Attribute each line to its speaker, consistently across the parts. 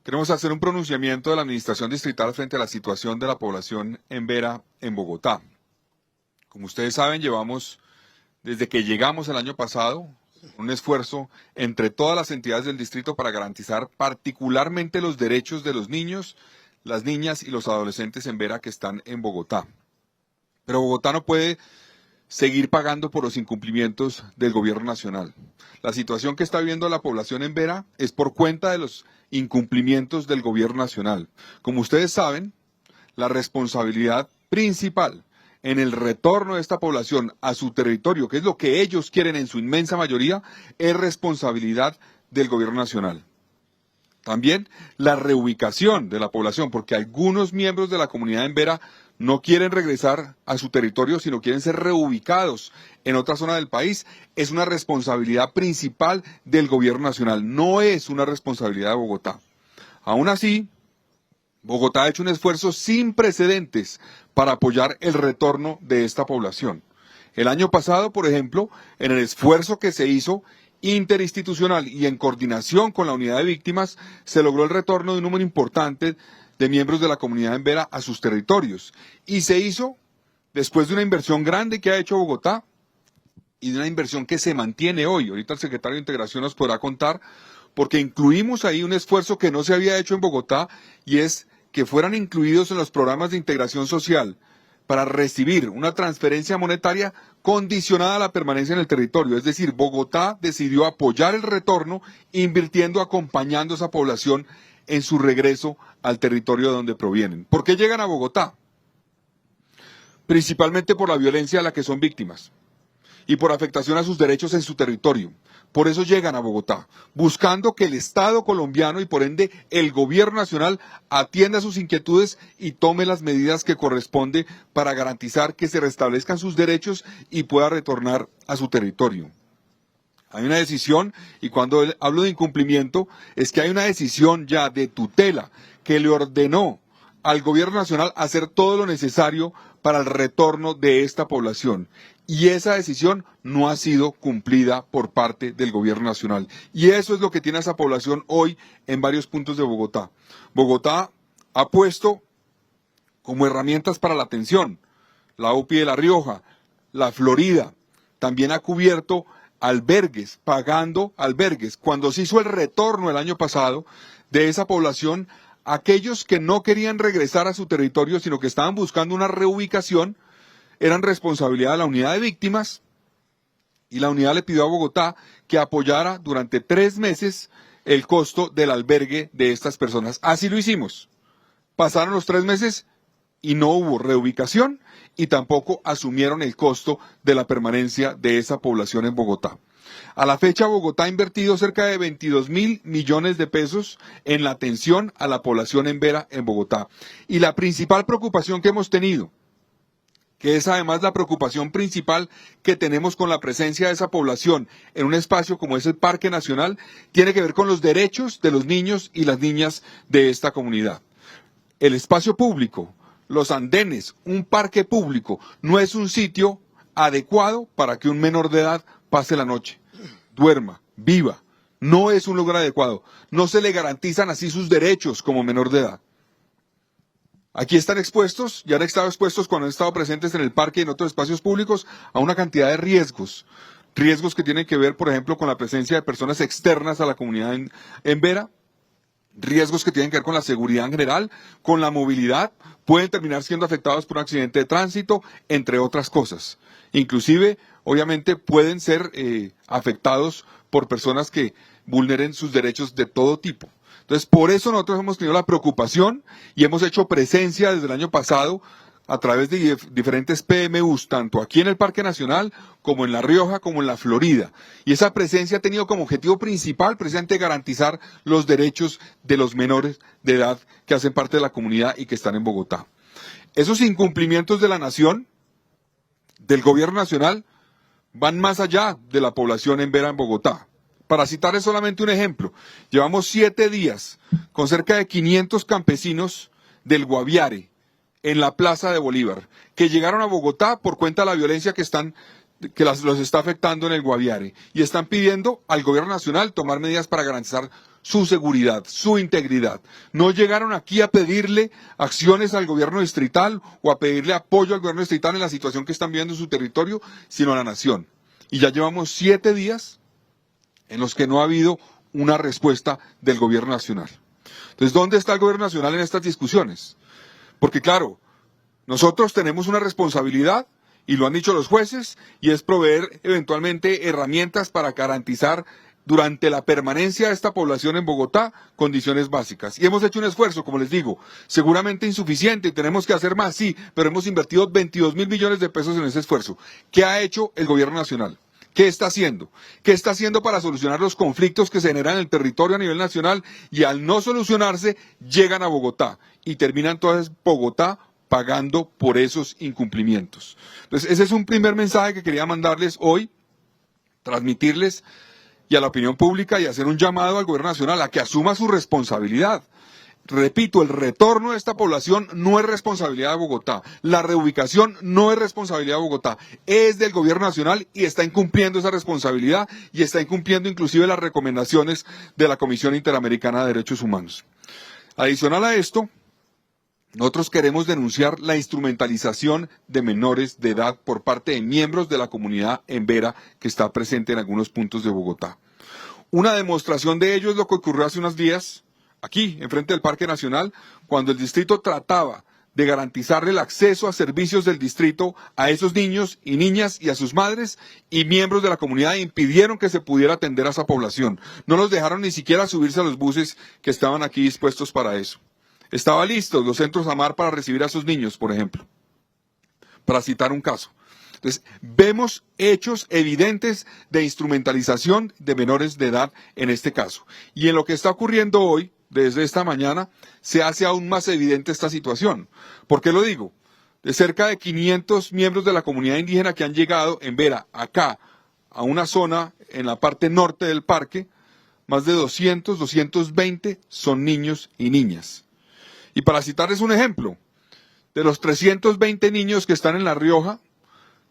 Speaker 1: Queremos hacer un pronunciamiento de la Administración Distrital frente a la situación de la población en Vera, en Bogotá. Como ustedes saben, llevamos, desde que llegamos el año pasado, un esfuerzo entre todas las entidades del distrito para garantizar particularmente los derechos de los niños, las niñas y los adolescentes en Vera que están en Bogotá. Pero Bogotá no puede seguir pagando por los incumplimientos del gobierno nacional. La situación que está viviendo la población en Vera es por cuenta de los incumplimientos del gobierno nacional. Como ustedes saben, la responsabilidad principal en el retorno de esta población a su territorio, que es lo que ellos quieren en su inmensa mayoría, es responsabilidad del gobierno nacional. También la reubicación de la población, porque algunos miembros de la comunidad en Vera no quieren regresar a su territorio, sino quieren ser reubicados en otra zona del país, es una responsabilidad principal del gobierno nacional, no es una responsabilidad de Bogotá. Aún así, Bogotá ha hecho un esfuerzo sin precedentes para apoyar el retorno de esta población. El año pasado, por ejemplo, en el esfuerzo que se hizo interinstitucional y en coordinación con la unidad de víctimas, se logró el retorno de un número importante de miembros de la comunidad en Vera a sus territorios. Y se hizo después de una inversión grande que ha hecho Bogotá y de una inversión que se mantiene hoy. Ahorita el secretario de Integración nos podrá contar, porque incluimos ahí un esfuerzo que no se había hecho en Bogotá, y es que fueran incluidos en los programas de integración social para recibir una transferencia monetaria condicionada a la permanencia en el territorio. Es decir, Bogotá decidió apoyar el retorno, invirtiendo, acompañando a esa población en su regreso al territorio de donde provienen. ¿Por qué llegan a Bogotá? Principalmente por la violencia de la que son víctimas y por afectación a sus derechos en su territorio. Por eso llegan a Bogotá, buscando que el Estado colombiano y por ende el gobierno nacional atienda sus inquietudes y tome las medidas que corresponde para garantizar que se restablezcan sus derechos y pueda retornar a su territorio. Hay una decisión, y cuando hablo de incumplimiento, es que hay una decisión ya de tutela que le ordenó al gobierno nacional hacer todo lo necesario para el retorno de esta población. Y esa decisión no ha sido cumplida por parte del gobierno nacional. Y eso es lo que tiene a esa población hoy en varios puntos de Bogotá. Bogotá ha puesto como herramientas para la atención la UPI de La Rioja, la Florida, también ha cubierto albergues, pagando albergues. Cuando se hizo el retorno el año pasado de esa población, aquellos que no querían regresar a su territorio, sino que estaban buscando una reubicación, eran responsabilidad de la unidad de víctimas, y la unidad le pidió a Bogotá que apoyara durante 3 meses el costo del albergue de estas personas. Así lo hicimos. Pasaron los 3 meses y no hubo reubicación y tampoco asumieron el costo de la permanencia de esa población en Bogotá. A la fecha, Bogotá ha invertido cerca de 22.000 millones de pesos en la atención a la población en Vera, en Bogotá. Y la principal preocupación que hemos tenido, que es además la preocupación principal que tenemos con la presencia de esa población en un espacio como es el Parque Nacional, tiene que ver con los derechos de los niños y las niñas de esta comunidad. El espacio público, los andenes, un parque público, no es un sitio adecuado para que un menor de edad pase la noche, duerma, viva. No es un lugar adecuado. No se le garantizan así sus derechos como menor de edad. Aquí están expuestos, ya han estado expuestos cuando han estado presentes en el parque y en otros espacios públicos, a una cantidad de riesgos. Riesgos que tienen que ver, por ejemplo, con la presencia de personas externas a la comunidad en Vera, riesgos que tienen que ver con la seguridad en general, con la movilidad, pueden terminar siendo afectados por un accidente de tránsito, entre otras cosas. Inclusive, obviamente, pueden ser afectados por personas que vulneren sus derechos de todo tipo. Entonces, por eso nosotros hemos tenido la preocupación y hemos hecho presencia desde el año pasado a través de diferentes PMUs, tanto aquí en el Parque Nacional, como en La Rioja, como en la Florida. Y esa presencia ha tenido como objetivo principal precisamente garantizar los derechos de los menores de edad que hacen parte de la comunidad y que están en Bogotá. Esos incumplimientos de la nación, del gobierno nacional, van más allá de la población en Vera, en Bogotá. Para citarles solamente un ejemplo, llevamos 7 días con cerca de 500 campesinos del Guaviare, en la Plaza de Bolívar, que llegaron a Bogotá por cuenta de la violencia que están que los está afectando en el Guaviare y están pidiendo al gobierno nacional tomar medidas para garantizar su seguridad, su integridad. No llegaron aquí a pedirle acciones al gobierno distrital o a pedirle apoyo al gobierno distrital en la situación que están viviendo en su territorio, sino a la nación. Y ya llevamos 7 días en los que no ha habido una respuesta del gobierno nacional. Entonces, ¿dónde está el gobierno nacional en estas discusiones? Porque claro, nosotros tenemos una responsabilidad, y lo han dicho los jueces, y es proveer eventualmente herramientas para garantizar durante la permanencia de esta población en Bogotá condiciones básicas. Y hemos hecho un esfuerzo, como les digo, seguramente insuficiente, y tenemos que hacer más, sí, pero hemos invertido 22.000 millones de pesos en ese esfuerzo. ¿Qué ha hecho el gobierno nacional? ¿Qué está haciendo? ¿Qué está haciendo para solucionar los conflictos que se generan en el territorio a nivel nacional y al no solucionarse llegan a Bogotá y terminan entonces Bogotá pagando por esos incumplimientos? Entonces, ese es un primer mensaje que quería mandarles hoy, transmitirles y a la opinión pública y hacer un llamado al gobierno nacional a que asuma su responsabilidad. Repito, el retorno de esta población no es responsabilidad de Bogotá, la reubicación no es responsabilidad de Bogotá, es del gobierno nacional y está incumpliendo esa responsabilidad y está incumpliendo inclusive las recomendaciones de la Comisión Interamericana de Derechos Humanos. Adicional a esto, nosotros queremos denunciar la instrumentalización de menores de edad por parte de miembros de la comunidad embera que está presente en algunos puntos de Bogotá. Una demostración de ello es lo que ocurrió hace unos días, aquí, enfrente del Parque Nacional, cuando el distrito trataba de garantizarle el acceso a servicios del distrito a esos niños y niñas y a sus madres, y miembros de la comunidad impidieron que se pudiera atender a esa población. No los dejaron ni siquiera subirse a los buses que estaban aquí dispuestos para eso. Estaban listos los centros AMAR para recibir a sus niños, por ejemplo, para citar un caso. Entonces, vemos hechos evidentes de instrumentalización de menores de edad en este caso. Y en lo que está ocurriendo hoy, desde esta mañana, se hace aún más evidente esta situación. ¿Por qué lo digo? De cerca de 500 miembros de la comunidad indígena que han llegado en Vera, acá, a una zona en la parte norte del parque, más de 200, 220 son niños y niñas. Y para citarles un ejemplo, de los 320 niños que están en La Rioja,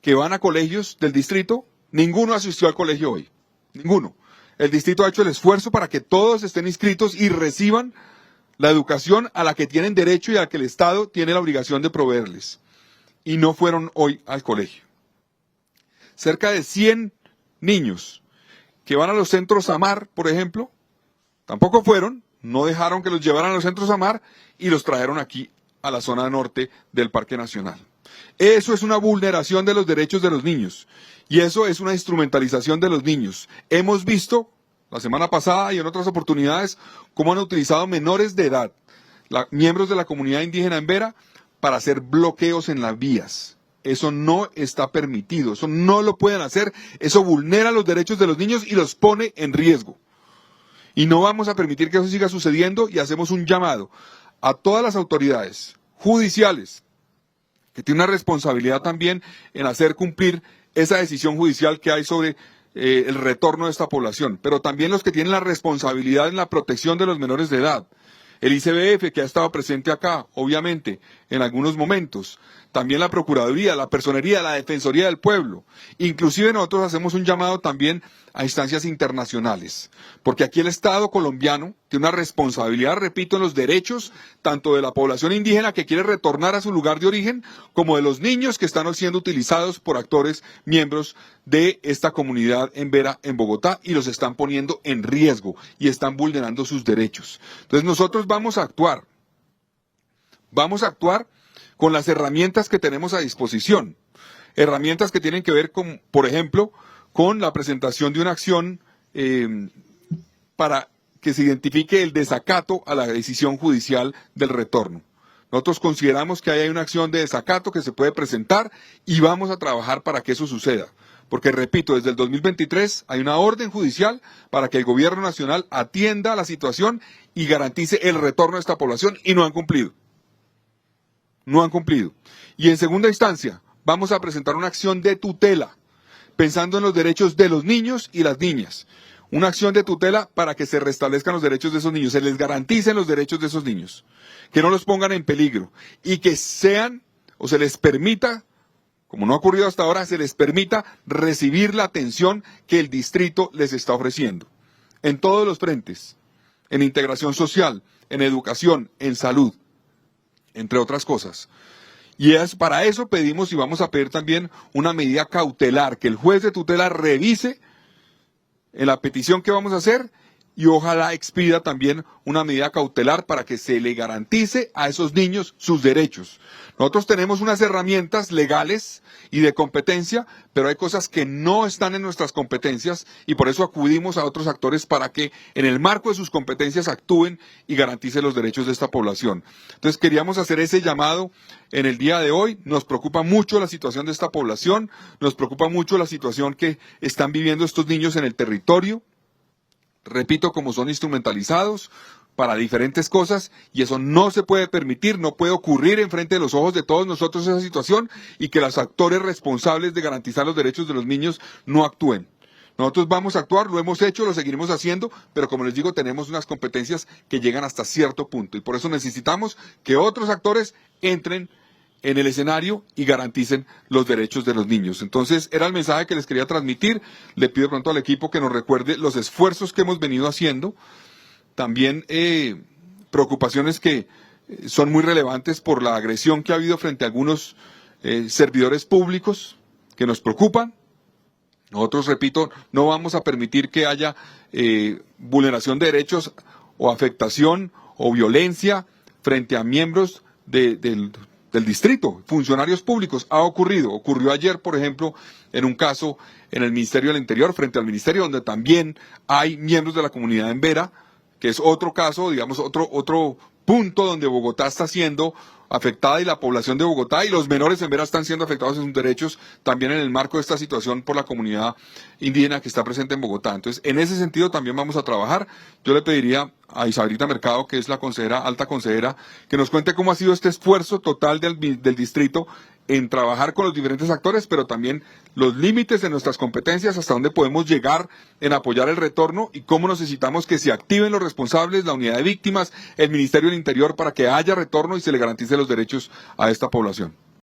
Speaker 1: que van a colegios del distrito, ninguno asistió al colegio hoy, ninguno. El distrito ha hecho el esfuerzo para que todos estén inscritos y reciban la educación a la que tienen derecho y a la que el Estado tiene la obligación de proveerles. Y no fueron hoy al colegio. Cerca de 100 niños que van a los centros AMAR, por ejemplo, tampoco fueron, no dejaron que los llevaran a los centros AMAR y los trajeron aquí a la zona norte del Parque Nacional. Eso es una vulneración de los derechos de los niños y eso es una instrumentalización de los niños. Hemos visto la semana pasada y en otras oportunidades cómo han utilizado menores de edad, miembros de la comunidad indígena en Vera, para hacer bloqueos en las vías. Eso no está permitido, eso no lo pueden hacer, eso vulnera los derechos de los niños y los pone en riesgo. Y no vamos a permitir que eso siga sucediendo y hacemos un llamado a todas las autoridades judiciales, que tienen una responsabilidad también en hacer cumplir esa decisión judicial que hay sobre el retorno de esta población, pero también los que tienen la responsabilidad en la protección de los menores de edad. El ICBF, que ha estado presente acá, obviamente, en algunos momentos. También la Procuraduría, la Personería, la Defensoría del Pueblo. Inclusive nosotros hacemos un llamado también a instancias internacionales. Porque aquí el Estado colombiano tiene una responsabilidad, repito, en los derechos tanto de la población indígena que quiere retornar a su lugar de origen, como de los niños que están siendo utilizados por actores miembros de esta comunidad en Vera, en Bogotá, y los están poniendo en riesgo y están vulnerando sus derechos. Entonces nosotros vamos a actuar con las herramientas que tenemos a disposición. Herramientas que tienen que ver con, por ejemplo, con la presentación de una acción para que se identifique el desacato a la decisión judicial del retorno. Nosotros consideramos que hay una acción de desacato que se puede presentar y vamos a trabajar para que eso suceda. Porque, repito, desde el 2023 hay una orden judicial para que el gobierno nacional atienda la situación y garantice el retorno de esta población y no han cumplido. No han cumplido. Y en segunda instancia, vamos a presentar una acción de tutela, pensando en los derechos de los niños y las niñas. Una acción de tutela para que se restablezcan los derechos de esos niños, se les garanticen los derechos de esos niños, que no los pongan en peligro y que sean o se les permita, como no ha ocurrido hasta ahora, se les permita recibir la atención que el distrito les está ofreciendo, en todos los frentes, en integración social, en educación, en salud, entre otras cosas. Y para eso pedimos y vamos a pedir también una medida cautelar, que el juez de tutela revise en la petición que vamos a hacer y ojalá expida también una medida cautelar para que se le garantice a esos niños sus derechos. Nosotros tenemos unas herramientas legales y de competencia, pero hay cosas que no están en nuestras competencias y por eso acudimos a otros actores para que en el marco de sus competencias actúen y garanticen los derechos de esta población. Entonces queríamos hacer ese llamado en el día de hoy. Nos preocupa mucho la situación de esta población, nos preocupa mucho la situación que están viviendo estos niños en el territorio. Repito, como son instrumentalizados para diferentes cosas y eso no se puede permitir, no puede ocurrir enfrente de los ojos de todos nosotros esa situación y que los actores responsables de garantizar los derechos de los niños no actúen. Nosotros vamos a actuar, lo hemos hecho, lo seguiremos haciendo, pero como les digo, tenemos unas competencias que llegan hasta cierto punto y por eso necesitamos que otros actores entren en el escenario y garanticen los derechos de los niños. Entonces, era el mensaje que les quería transmitir. Le pido pronto al equipo que nos recuerde los esfuerzos que hemos venido haciendo. También preocupaciones que son muy relevantes por la agresión que ha habido frente a algunos servidores públicos que nos preocupan. Nosotros, repito, no vamos a permitir que haya vulneración de derechos o afectación o violencia frente a miembros del distrito, funcionarios públicos. Ocurrió ayer, por ejemplo, en un caso en el Ministerio del Interior, frente al Ministerio, donde también hay miembros de la comunidad en Vera, que es otro caso, digamos, otro punto donde Bogotá está siendo afectada y la población de Bogotá y los menores en Vera están siendo afectados en sus derechos también en el marco de esta situación por la comunidad indígena que está presente en Bogotá. Entonces, en ese sentido también vamos a trabajar. Yo le pediría a Isabelita Mercado, que es la consejera, alta consejera, que nos cuente cómo ha sido este esfuerzo total del distrito en trabajar con los diferentes actores, pero también los límites de nuestras competencias, hasta dónde podemos llegar en apoyar el retorno y cómo necesitamos que se activen los responsables, la unidad de víctimas, el Ministerio del Interior, para que haya retorno y se le garantice los derechos a esta población.